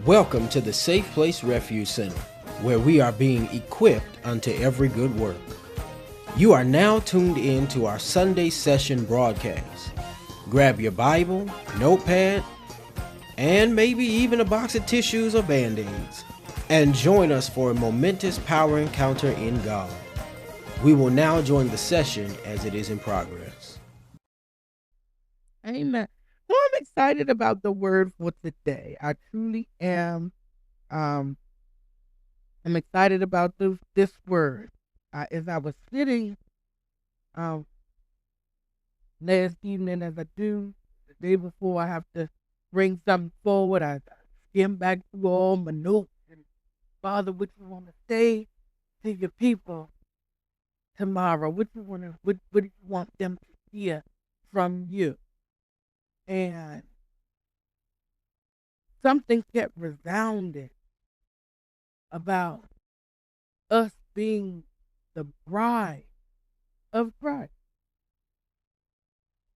Welcome to the Safe Place Refuge Center, where we are being equipped unto every good work. You are now tuned in to our Sunday session broadcast. Grab your Bible, notepad, and maybe even a box of tissues or Band-Aids, and join us for a momentous power encounter in God. We will now join the session as it is in progress. Amen. Well, I'm excited about the word for today. I truly am. I'm excited about this word. As I was sitting last evening, as I do the day before, I have to bring something forward. I skim back through all my notes and Father, what you want to say to your people tomorrow? What do you want them to hear from you? And something kept resounding about us being the bride of Christ.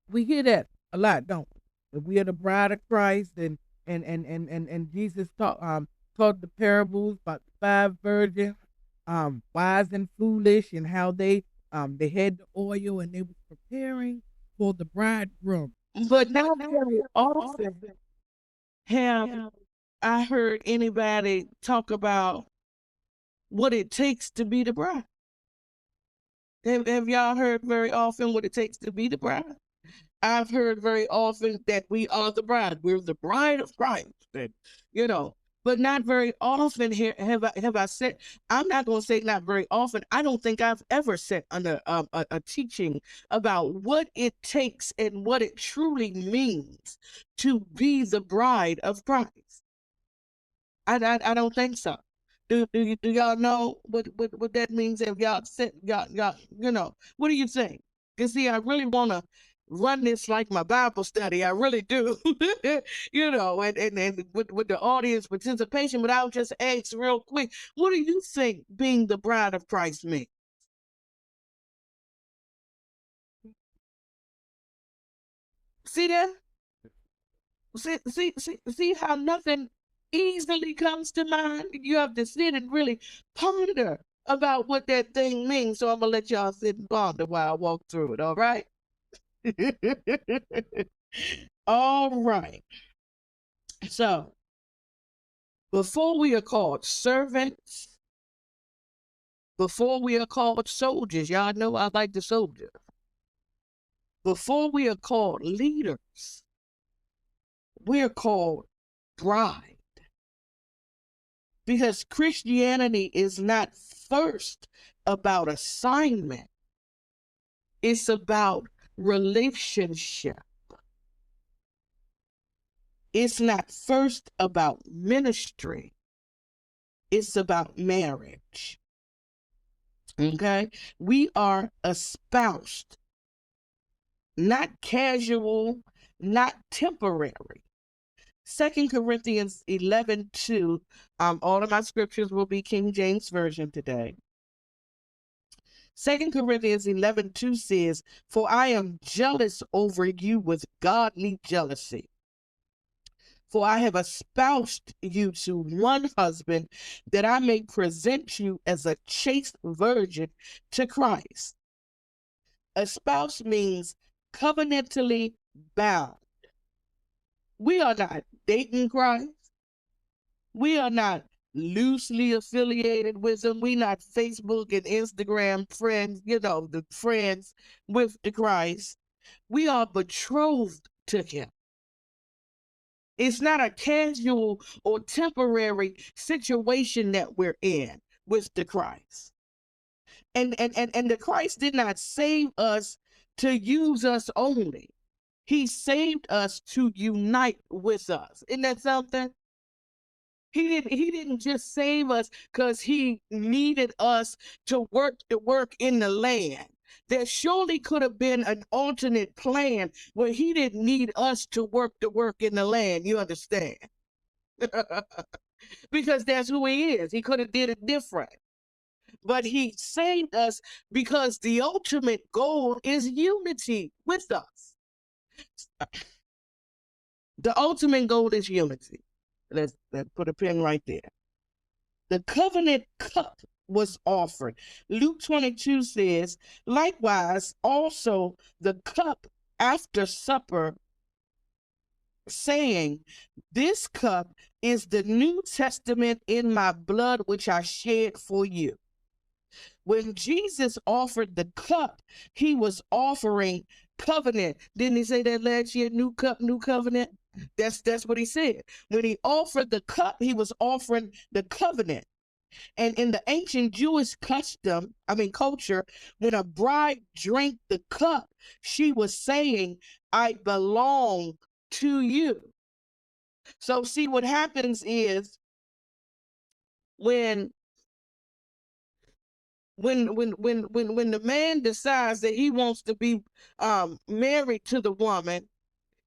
We hear that a lot, don't we? That we are the bride of Christ, and Jesus taught the parables about the 5 virgins, wise and foolish, and how they had the oil and they were preparing for the bridegroom. But not very often have I heard anybody talk about what it takes to be the bride. Have y'all heard very often what it takes to be the bride? I've heard very often that we are the bride. We're the bride of Christ. And, but not very often here have I said. I'm not going to say not very often. I don't think I've ever sat under a teaching about what it takes and what it truly means to be the bride of Christ. I don't think so. Do y'all know what that means? If y'all sit, y'all, what do you think? You see, I really want to run this like my Bible study. I really do, and with the audience participation. But I'll just ask real quick, what do you think being the bride of Christ means? See that? See how nothing easily comes to mind? You have to sit and really ponder about what that thing means. So I'm going to let y'all sit and ponder while I walk through it, all right? All right. So, before we are called servants, before we are called soldiers, y'all know I like the soldier. Before we are called leaders, we're called bride. Because Christianity is not first about assignment. It's about relationship. It's not first about ministry. It's about marriage. Okay? We are espoused, not casual, not temporary. 2 Corinthians 11:2. All of my scriptures will be King James Version today. 2 Corinthians 11:2 says, "For I am jealous over you with godly jealousy. For I have espoused you to one husband, that I may present you as a chaste virgin to Christ." Espoused means covenantally bound. We are not dating Christ. We are not loosely affiliated with him. We not Facebook and Instagram friends, the friends with the Christ. We are betrothed to him. It's not a casual or temporary situation that we're in with the Christ. And the Christ did not save us to use us only. He saved us to unite with us. Isn't that something? He didn't just save us because he needed us to work the work in the land. There surely could have been an alternate plan where he didn't need us to work the work in the land. You understand? Because that's who he is. He could have did it different. But he saved us because the ultimate goal is unity with us. The ultimate goal is unity. Let's put a pin right there. The covenant cup was offered. Luke 22 says, likewise, also the cup after supper, saying, this cup is the New Testament in my blood, which I shed for you. When Jesus offered the cup, he was offering covenant. Didn't he say that last year? New cup, new covenant. That's what he said. When he offered the cup, he was offering the covenant. And in the ancient Jewish culture, when a bride drank the cup, she was saying, I belong to you. So see, what happens is when the man decides that he wants to be married to the woman,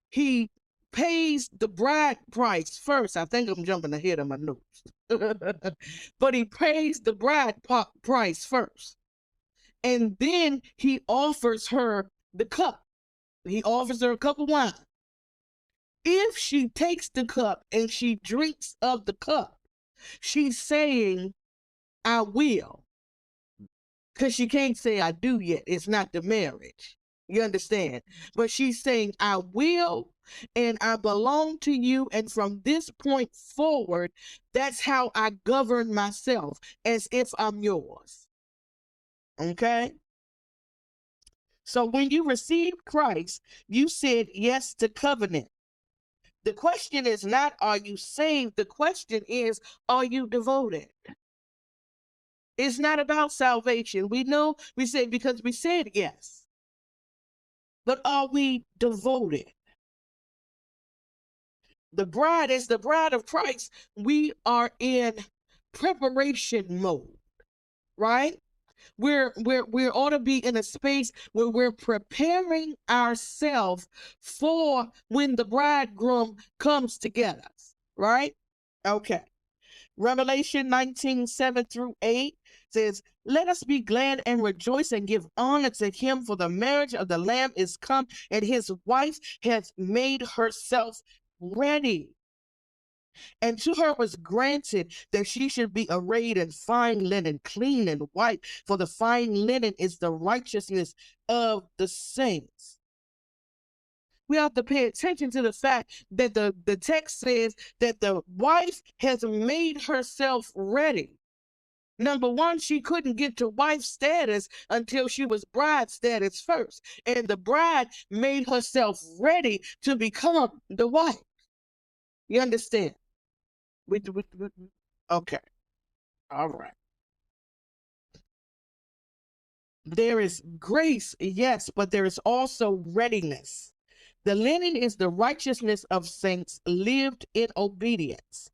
he pays the bride price first. I think I'm jumping ahead of my notes. But he pays the bride price first. And then he offers her the cup. He offers her a cup of wine. If she takes the cup and she drinks of the cup, she's saying, I will. Because she can't say I do yet. It's not the marriage. You understand? But she's saying, I will, and I belong to you. And from this point forward, that's how I govern myself, as if I'm yours. Okay? So when you received Christ, you said yes to covenant. The question is not, are you saved? The question is, are you devoted? It's not about salvation. We know we said because we said yes. But are we devoted? The bride is the bride of Christ. We are in preparation mode, right? We ought to be in a space where we're preparing ourselves for when the bridegroom comes to get us, right? Okay. Revelation 19:7-8 says, let us be glad and rejoice and give honor to him, for the marriage of the Lamb is come, and his wife has made herself ready. And to her was granted that she should be arrayed in fine linen, clean and white, for the fine linen is the righteousness of the saints. We have to pay attention to the fact that the text says that the wife has made herself ready. Number one, she couldn't get to wife status until she was bride status first. And the bride made herself ready to become the wife. You understand? Okay. All right. There is grace, yes, but there is also readiness. The linen is the righteousness of saints lived in obedience.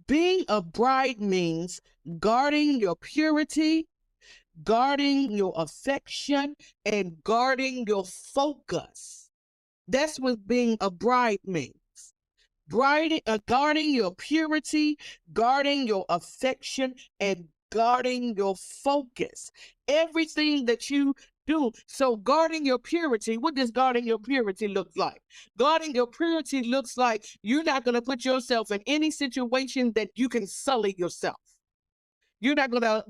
Being a bride means guarding your purity, guarding your affection, and guarding your focus. That's what being a bride means. Guarding your purity, guarding your affection, and guarding your focus. Everything that you do. So guarding your purity, what does guarding your purity look like? Guarding your purity looks like you're not going to put yourself in any situation that you can sully yourself. You're not going to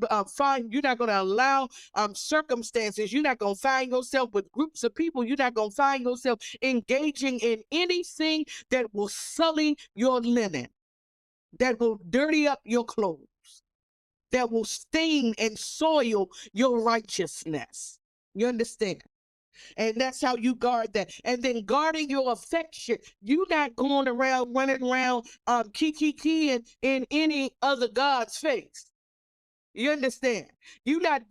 you're not going to allow circumstances. You're not going to find yourself with groups of people. You're not going to find yourself engaging in anything that will sully your linen, that will dirty up your clothes, that will stain and soil your righteousness. You understand? And that's how you guard that. And then guarding your affection. You're not going around running around kiki in any other God's face. You understand? You're not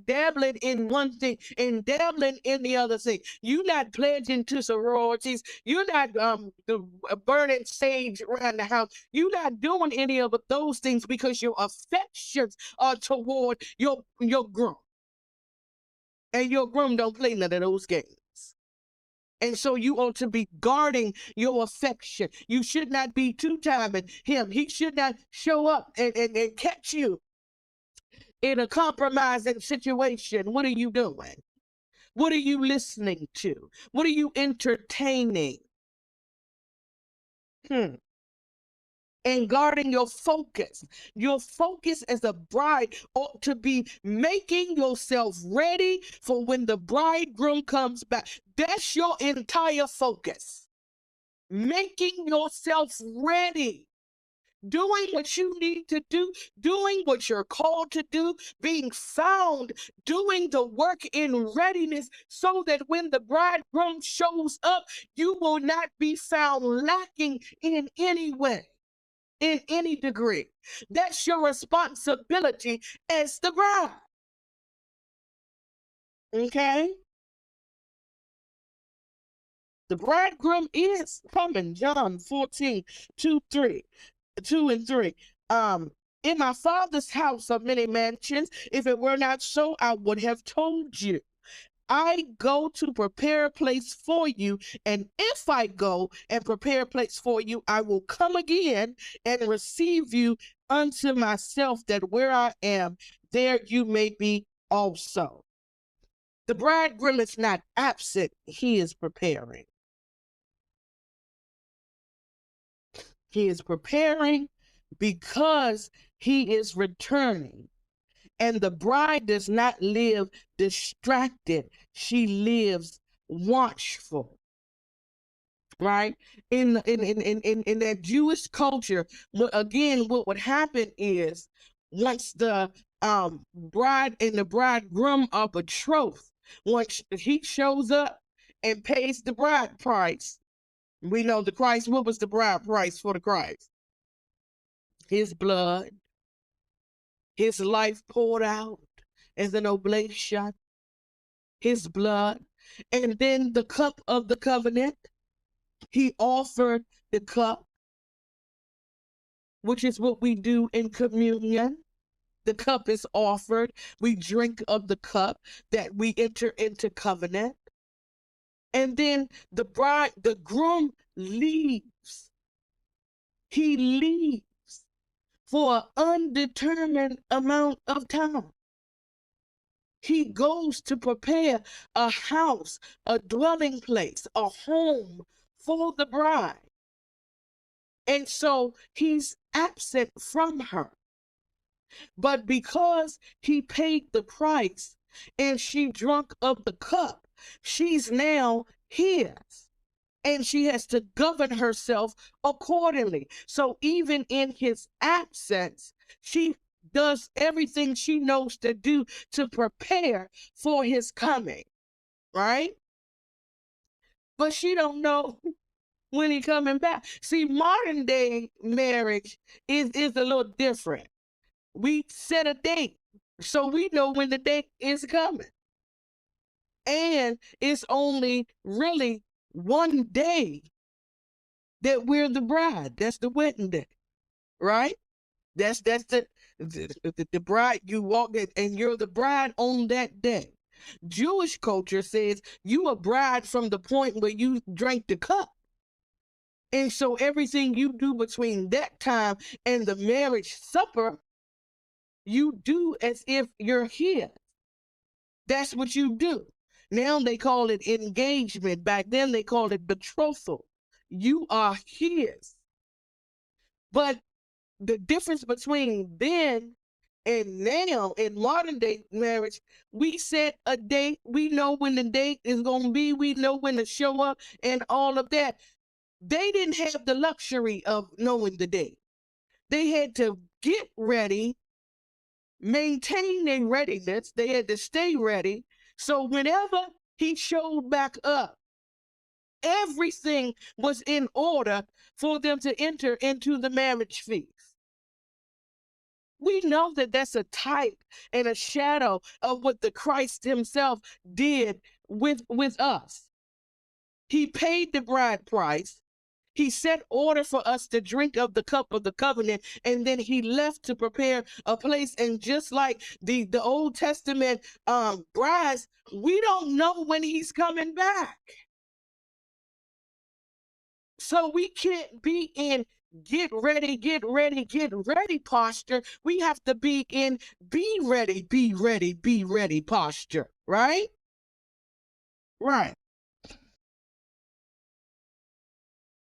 dabbling in one thing and dabbling in the other thing. You're not pledging to sororities. You're not burning sage around the house. You're not doing any of those things because your affections are toward your groom. And your groom don't play none of those games. And so you ought to be guarding your affection. You should not be two-timing him. He should not show up and catch you in a compromising situation. What are you doing? What are you listening to? What are you entertaining? and guarding your focus. Your focus as a bride ought to be making yourself ready for when the bridegroom comes back. That's your entire focus. Making yourself ready. Doing what you need to do, doing what you're called to do, being found, doing the work in readiness so that when the bridegroom shows up, you will not be found lacking in any way, in any degree. That's your responsibility as the bride. Okay? The bridegroom is coming. John 14, 2 and 3. In my Father's house are many mansions. If it were not so, I would have told you. I go to prepare a place for you, and if I go and prepare a place for you, I will come again and receive you unto myself, that where I am, there you may be also. The bridegroom is not absent, he is preparing. He is preparing because he is returning. And the bride does not live distracted. She lives watchful. Right? In that Jewish culture, what would happen is once the bride and the bridegroom are betrothed, once he shows up and pays the bride price, we know the Christ. What was the bride price for the Christ? His blood, his life poured out as an oblation, his blood, and then the cup of the covenant. He offered the cup, which is what we do in communion. The cup is offered. We drink of the cup that we enter into covenant. And then the groom leaves. He leaves for an undetermined amount of time. He goes to prepare a house, a dwelling place, a home for the bride. And so he's absent from her. But because he paid the price and she drank of the cup, she's now his. And she has to govern herself accordingly. So even in his absence, she does everything she knows to do to prepare for his coming, right? But she don't know when he coming back. See, modern day marriage is a little different. We set a date, so we know when the date is coming. And it's only really one day that we're the bride. That's the wedding day, right? That's the bride. You walk in and you're the bride on that day. Jewish culture says you a bride from the point where you drank the cup. And so everything you do between that time and the marriage supper, you do as if you're his. That's what you do. Now they call it engagement. Back then they called it betrothal. You are his. But the difference between then and now in modern day marriage, we set a date. We know when the date is going to be. We know when to show up and all of that. They didn't have the luxury of knowing the date. They had to get ready, maintain their readiness. They had to stay ready. So whenever he showed back up, everything was in order for them to enter into the marriage feast. We know that that's a type and a shadow of what the Christ himself did with us. He paid the bride price. He set order for us to drink of the cup of the covenant, and then he left to prepare a place. And just like the Old Testament brides, we don't know when he's coming back. So we can't be in get ready posture. We have to be in be ready posture, right? Right.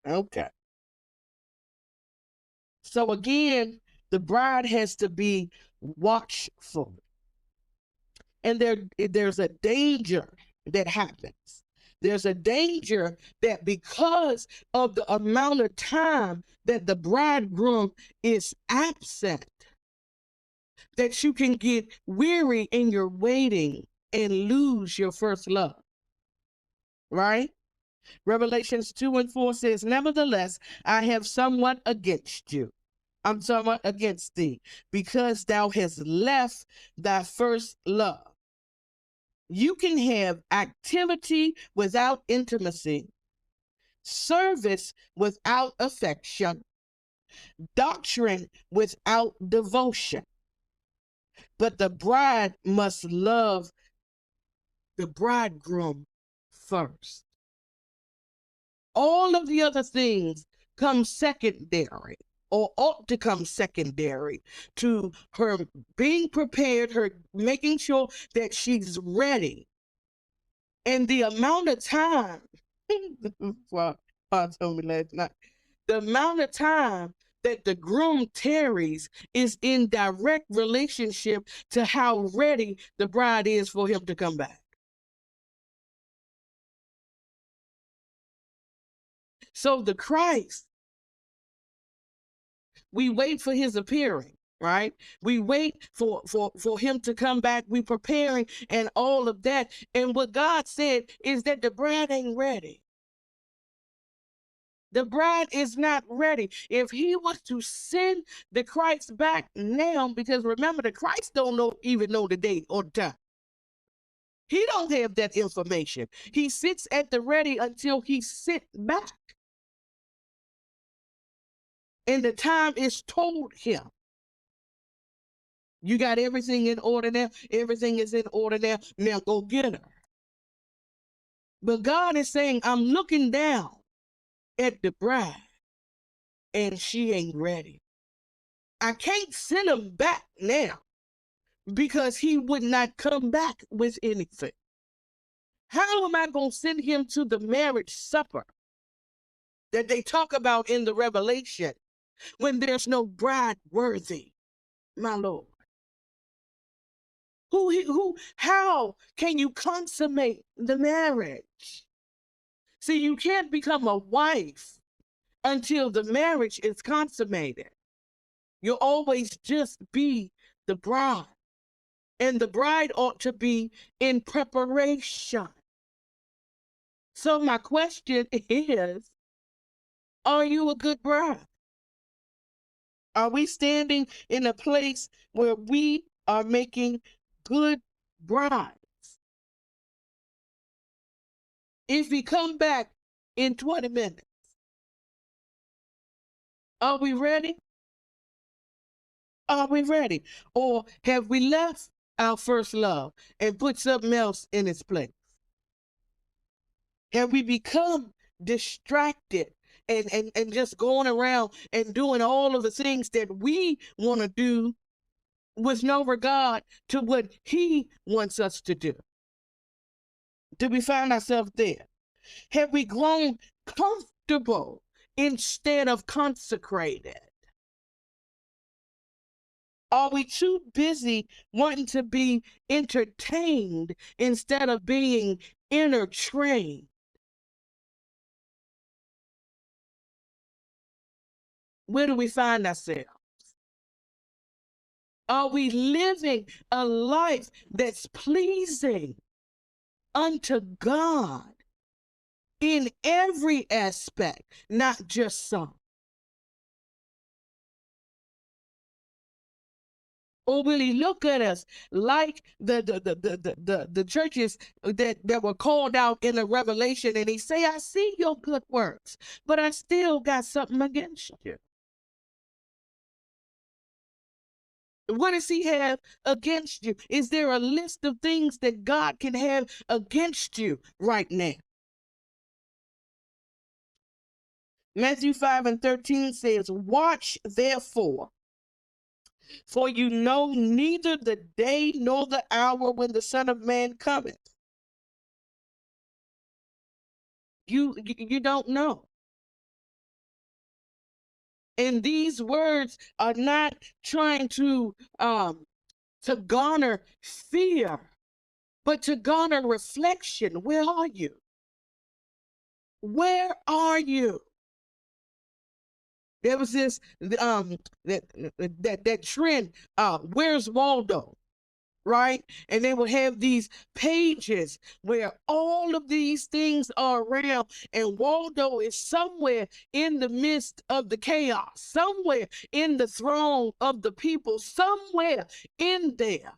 Okay. So again, the bride has to be watchful. And there's a danger that happens. There's a danger that because of the amount of time that the bridegroom is absent, that you can get weary in your waiting and lose your first love. Right? Revelations 2:4 says, nevertheless, I have somewhat against you. I'm somewhat against thee, because thou hast left thy first love. You can have activity without intimacy, service without affection, doctrine without devotion. But the bride must love the bridegroom first. All of the other things come secondary, or ought to come secondary to her being prepared, her making sure that she's ready. And the amount of time, well, God told me last night, the amount of time that the groom tarries is in direct relationship to how ready the bride is for him to come back. So the Christ, we wait for his appearing, right? We wait for him to come back. We preparing and all of that. And what God said is that the bride ain't ready. The bride is not ready. If he was to send the Christ back now, because remember, the Christ don't even know the day or the time. He don't have that information. He sits at the ready until he sit back. And the time is told him. You got everything in order now. Everything is in order now. Now go get her. But God is saying, I'm looking down at the bride and she ain't ready. I can't send him back now because he would not come back with anything. How am I going to send him to the marriage supper that they talk about in the Revelation when there's no bride worthy, my Lord? How can you consummate the marriage? See, you can't become a wife until the marriage is consummated. You'll always just be the bride. And the bride ought to be in preparation. So my question is, are you a good bride? Are we standing in a place where we are making good brides? If we come back in 20 minutes, are we ready? Are we ready? Or have we left our first love and put something else in its place? Have we become distracted and just going around and doing all of the things that we want to do with no regard to what he wants us to do? Do we find ourselves there? Have we grown comfortable instead of consecrated? Are we too busy wanting to be entertained instead of being entertained? Where do we find ourselves? Are we living a life that's pleasing unto God in every aspect, not just some? Or will he look at us like the churches that were called out in the Revelation, and he say, I see your good works, but I still got something against you? What does he have against you? Is there a list of things that God can have against you right now? Matthew 5:13 says, watch therefore, for you know neither the day nor the hour when the Son of Man cometh. You don't know. And these words are not trying to garner fear, but to garner reflection. Where are you? Where are you? There was this that trend, where's Waldo? Right? And they will have these pages where all of these things are around, and Waldo is somewhere in the midst of the chaos, somewhere in the throng of the people, somewhere in there.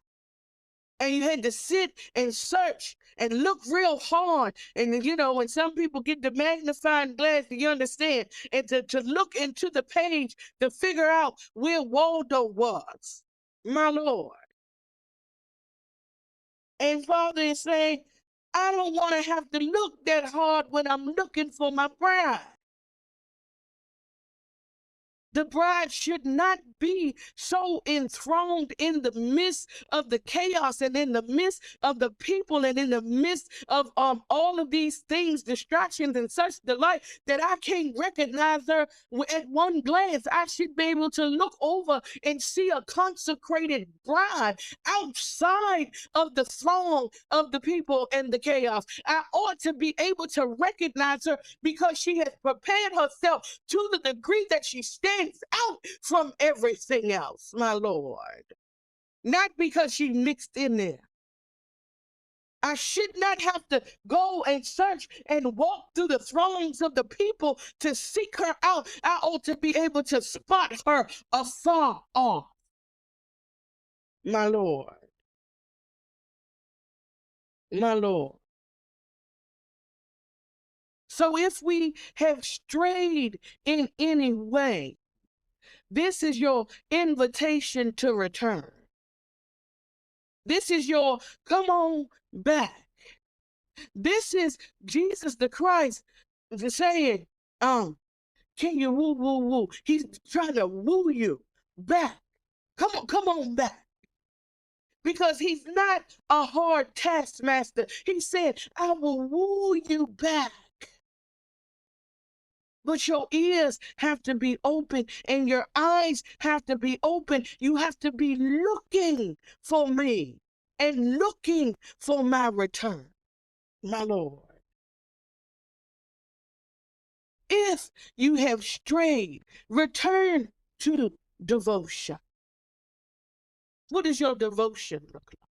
And you had to sit and search and look real hard. And, you know, when some people get the magnifying glass, you understand, and to look into the page to figure out where Waldo was. My Lord. And Father is saying, I don't want to have to look that hard when I'm looking for my bride. The bride should not be so enthroned in the midst of the chaos and in the midst of the people and in the midst of all of these things, distractions and such delight, that I can't recognize her at one glance. I should be able to look over and see a consecrated bride outside of the throng of the people and the chaos. I ought to be able to recognize her because she has prepared herself to the degree that she stands out from everything else, my Lord. Not because she mixed in there. I should not have to go and search and walk through the throngs of the people to seek her out. I ought to be able to spot her afar off, my Lord. My Lord. So if we have strayed in any way, this is your invitation to return. This is your come on back. This is Jesus the Christ saying, can you woo, woo, woo? He's trying to woo you back. Come on back. Because he's not a hard taskmaster. He said, I will woo you back. But your ears have to be open and your eyes have to be open. You have to be looking for me and looking for my return, my Lord. If you have strayed, return to devotion. What does your devotion look like?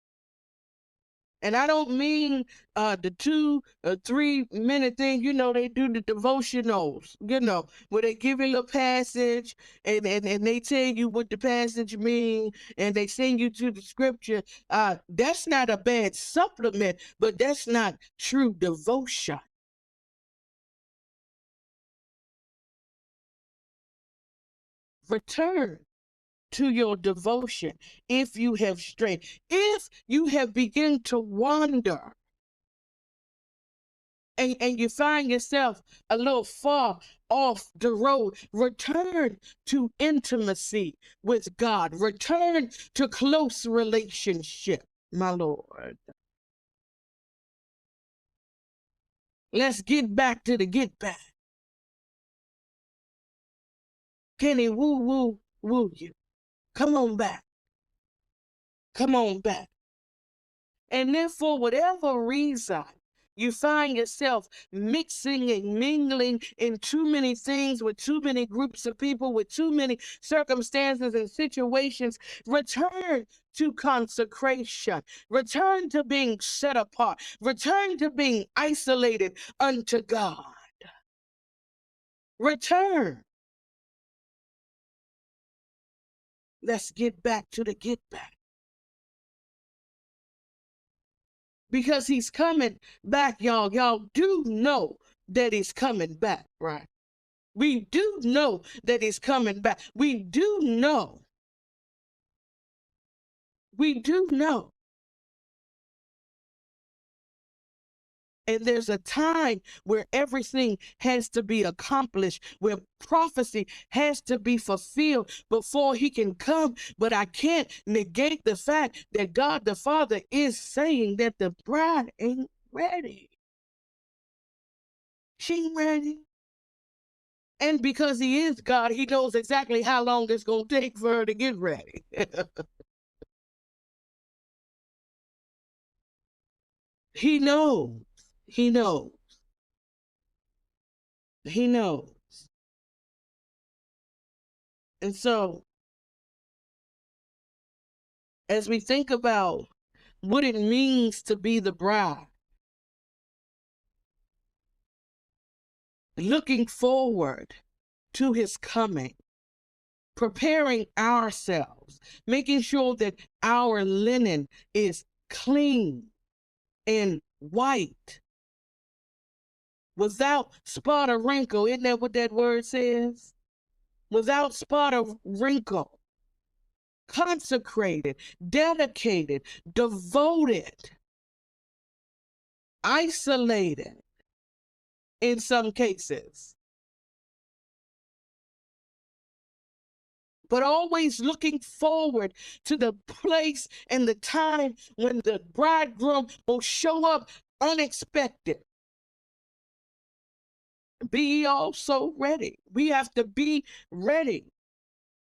And I don't mean the 2 or 3 minute thing. You know, they do the devotionals, you know, where they give you a passage and they tell you what the passage means and they send you to the scripture. That's not a bad supplement, but that's not true devotion. Return to your devotion if you have strayed, if you have begun to wander and you find yourself a little far off the road, return to intimacy with God, return to close relationship, my Lord. Let's get back to the get back. Can he woo you? Come on back. Come on back. And then for whatever reason, you find yourself mixing and mingling in too many things with too many groups of people, with too many circumstances and situations. Return to consecration. Return to being set apart. Return to being isolated unto God. Return. Let's get back to the get back. Because he's coming back, y'all. Y'all do know that he's coming back, right? We do know that he's coming back. We do know. We do know. And there's a time where everything has to be accomplished, where prophecy has to be fulfilled before he can come. But I can't negate the fact that God the Father is saying that the bride ain't ready. She ain't ready. And because he is God, he knows exactly how long it's going to take for her to get ready. He knows. He knows. He knows. And so, as we think about what it means to be the bride, looking forward to his coming, preparing ourselves, making sure that our linen is clean and white, without spot or wrinkle. Isn't that what that word says? Without spot or wrinkle, consecrated, dedicated, devoted, isolated in some cases, but always looking forward to the place and the time when the bridegroom will show up unexpected. Be ye also ready. We have to be ready.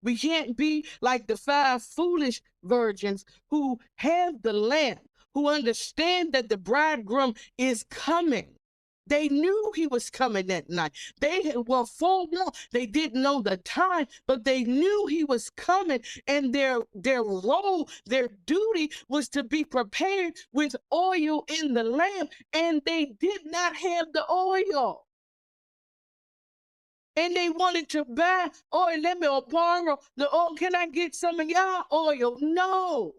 We can't be like the 5 foolish virgins who have the lamp, who understand that the bridegroom is coming. They knew he was coming that night. They were forewarned. They didn't know the time, but they knew he was coming. And their role, their duty was to be prepared with oil in the lamp. And they did not have the oil. And they wanted to buy oil. Let me borrow the oil. Can I get some of y'all oil? No.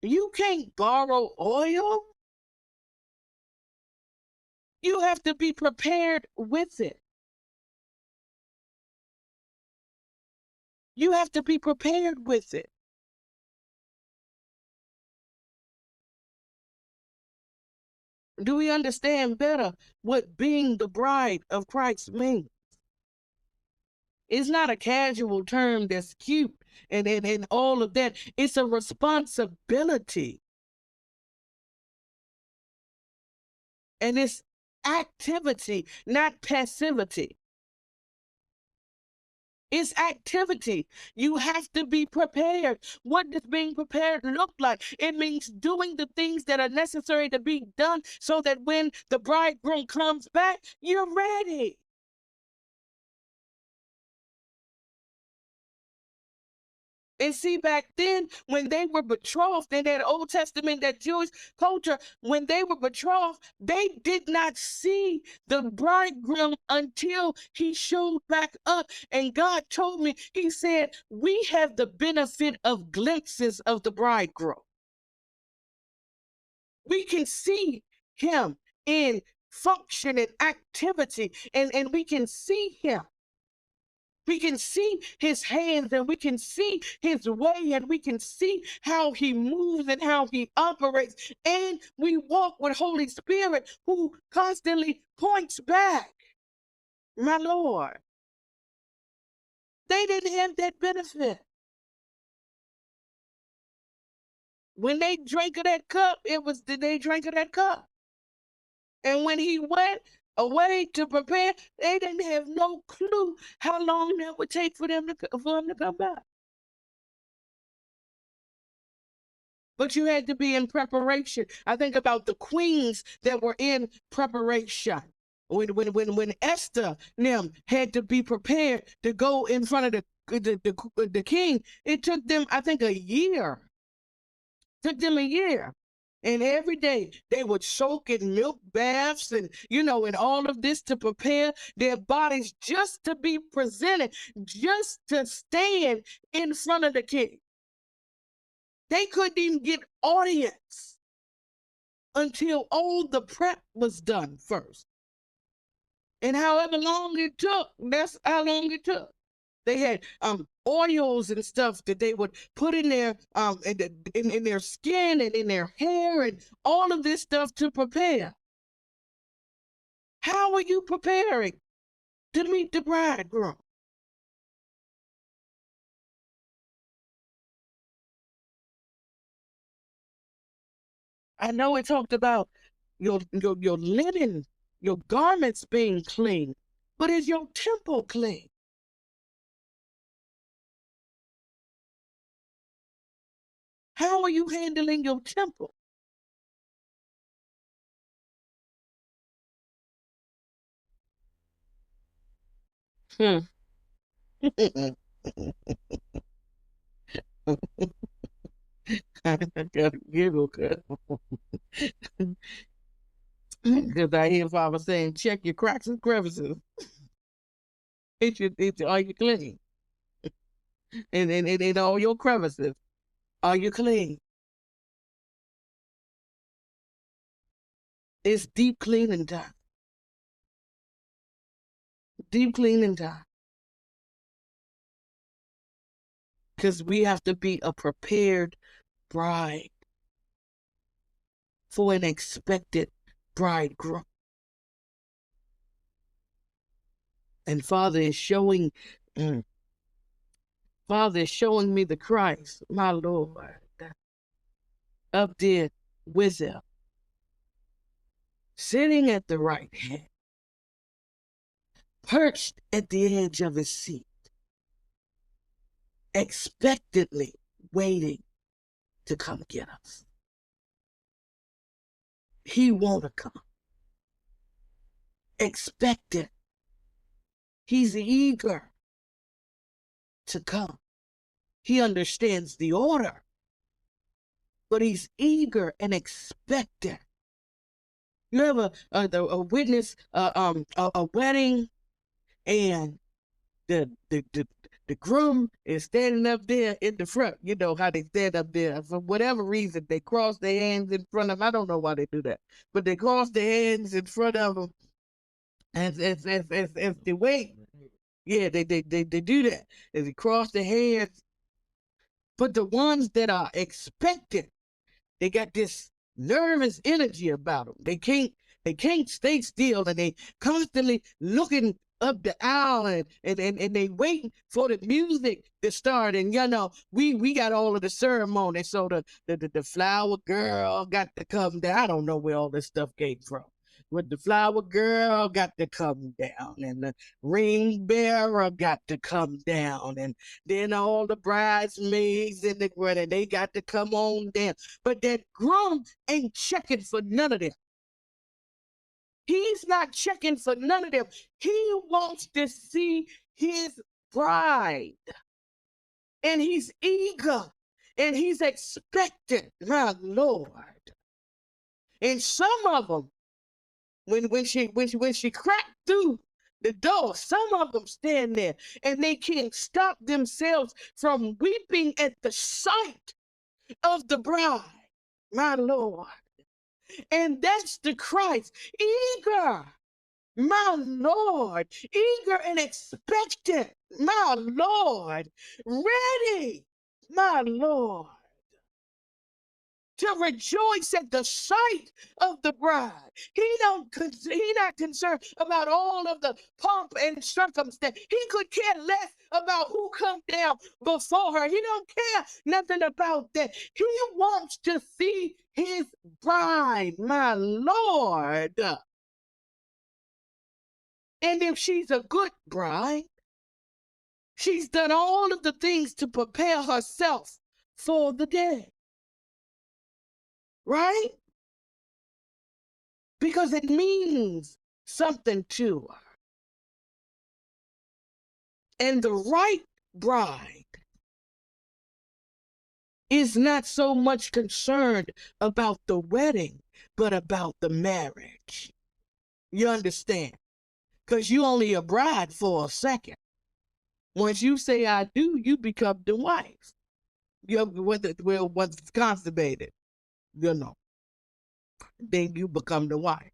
You can't borrow oil. You have to be prepared with it. You have to be prepared with it. Do we understand better what being the bride of Christ means? It's not a casual term that's cute and all of that. It's a responsibility. And it's activity, not passivity. It's activity. You have to be prepared. What does being prepared look like? It means doing the things that are necessary to be done so that when the bridegroom comes back, you're ready. And see, back then, when they were betrothed in that Old Testament, that Jewish culture, when they were betrothed, they did not see the bridegroom until he showed back up. And God told me, he said, we have the benefit of glimpses of the bridegroom. We can see him in function and activity, and we can see him. We can see his hands and we can see his way and we can see how he moves and how he operates. And we walk with Holy Spirit who constantly points back. My Lord. They didn't have that benefit. When they drank of that cup, they drank of that cup. And when he went away to prepare, they didn't have no clue how long that would take for him to come back. But you had to be in preparation. I think about the queens that were in preparation. When Esther them had to be prepared to go in front of the king, it took them, I think, a year. Took them a year. And every day they would soak in milk baths and all of this to prepare their bodies just to be presented, just to stand in front of the king. They couldn't even get audience until all the prep was done first. And however long it took, that's how long it took. They had oils and stuff that they would put in their in their skin and in their hair and all of this stuff to prepare. How are you preparing to meet the bridegroom? I know it talked about your linen, your garments being clean, but is your temple clean? How are you handling your temple? Hmm. I gotta giggle because I hear Father saying, check your cracks and crevices. Are you clean? And all your crevices, are you clean? It's deep cleaning time. Deep cleaning time. Because we have to be a prepared bride for an expected bridegroom. And Father is showing me the Christ, my Lord, up there with him, sitting at the right hand, perched at the edge of his seat, expectantly waiting to come get us. He want to come. Expectant. He's eager to come. He understands the order, but he's eager and expectant. You ever witness a wedding, and the groom is standing up there in the front. You know how they stand up there. For whatever reason, they cross their hands in front of him. I don't know why they do that, but they cross their hands in front of him as they wait. Yeah, they do that. As they cross their hands. But the ones that are expectant, they got this nervous energy about them. They can't stay still, and they constantly looking up the aisle, and they waiting for the music to start. And we got all of the ceremony. So the flower girl got to come down. I don't know where all this stuff came from. But the flower girl got to come down, and the ring bearer got to come down, and then all the bridesmaids in the wedding, they got to come on down. But that groom ain't checking for none of them. He's not checking for none of them. He wants to see his bride. And he's eager. And he's expectant, my Lord. And some of them, when she cracked through the door, some of them stand there and they can't stop themselves from weeping at the sight of the bride, my Lord. And that's the Christ, eager, my Lord, eager and expectant, my Lord, ready, my Lord, to rejoice at the sight of the bride. He not concerned about all of the pomp and circumstance. He could care less about who come down before her. He don't care nothing about that. He wants to see his bride, my Lord. And if she's a good bride, she's done all of the things to prepare herself for the day. Right? Because it means something to her. And the right bride is not so much concerned about the wedding, but about the marriage. You understand? Because you only a bride for a second. Once you say I do, you become the wife. Once it's consummated, then you become the wife.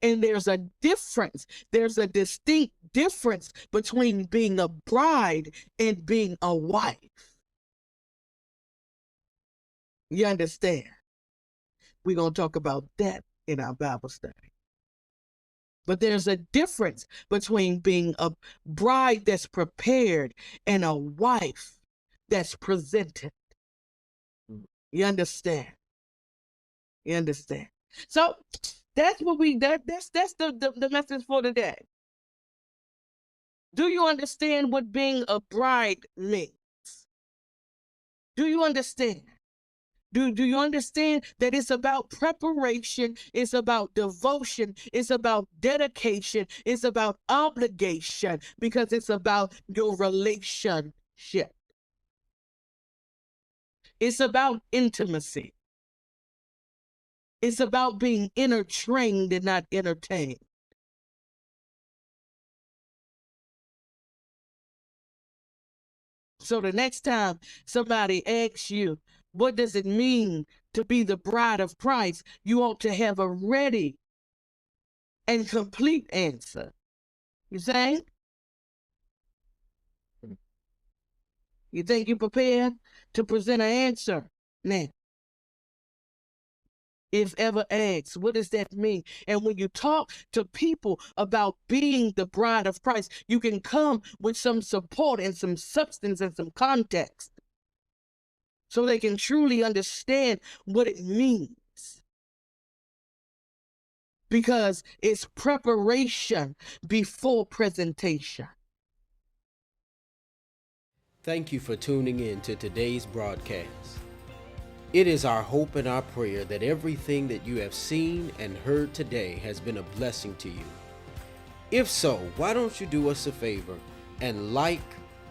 And there's a difference. There's a distinct difference between being a bride and being a wife. You understand? We're going to talk about that in our Bible study. But there's a difference between being a bride that's prepared and a wife that's presented. You understand? You understand? So That's what that's the message for today. Do you understand what being a bride means? Do you understand? Do you understand that it's about preparation, it's about devotion, it's about dedication, it's about obligation, because it's about your relationship. It's about intimacy. It's about being entertained and not entertained. So the next time somebody asks you, what does it mean to be the bride of Christ? You ought to have a ready and complete answer. You saying? You think you're prepared to present an answer? Now, if ever asked, what does that mean? And when you talk to people about being the bride of Christ, you can come with some support and some substance and some context so they can truly understand what it means. Because it's preparation before presentation. Thank you for tuning in to today's broadcast. It is our hope and our prayer that everything that you have seen and heard today has been a blessing to you. If so, why don't you do us a favor and like,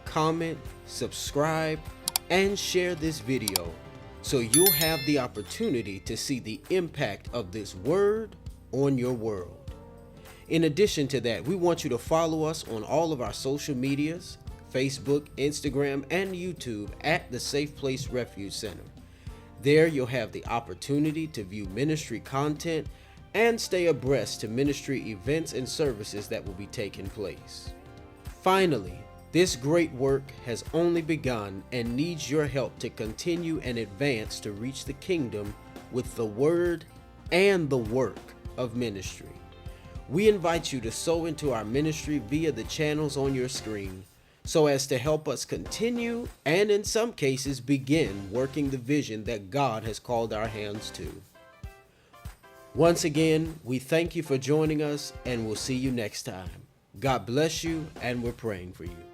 comment, subscribe, and share this video so you'll have the opportunity to see the impact of this word on your world. In addition to that, we want you to follow us on all of our social medias, Facebook, Instagram, and YouTube at the Safe Place Refuge Center. There you'll have the opportunity to view ministry content and stay abreast to ministry events and services that will be taking place. Finally, this great work has only begun and needs your help to continue and advance to reach the kingdom with the word and the work of ministry. We invite you to sow into our ministry via the channels on your screen so as to help us continue and in some cases begin working the vision that God has called our hands to. Once again, we thank you for joining us and we'll see you next time. God bless you and we're praying for you.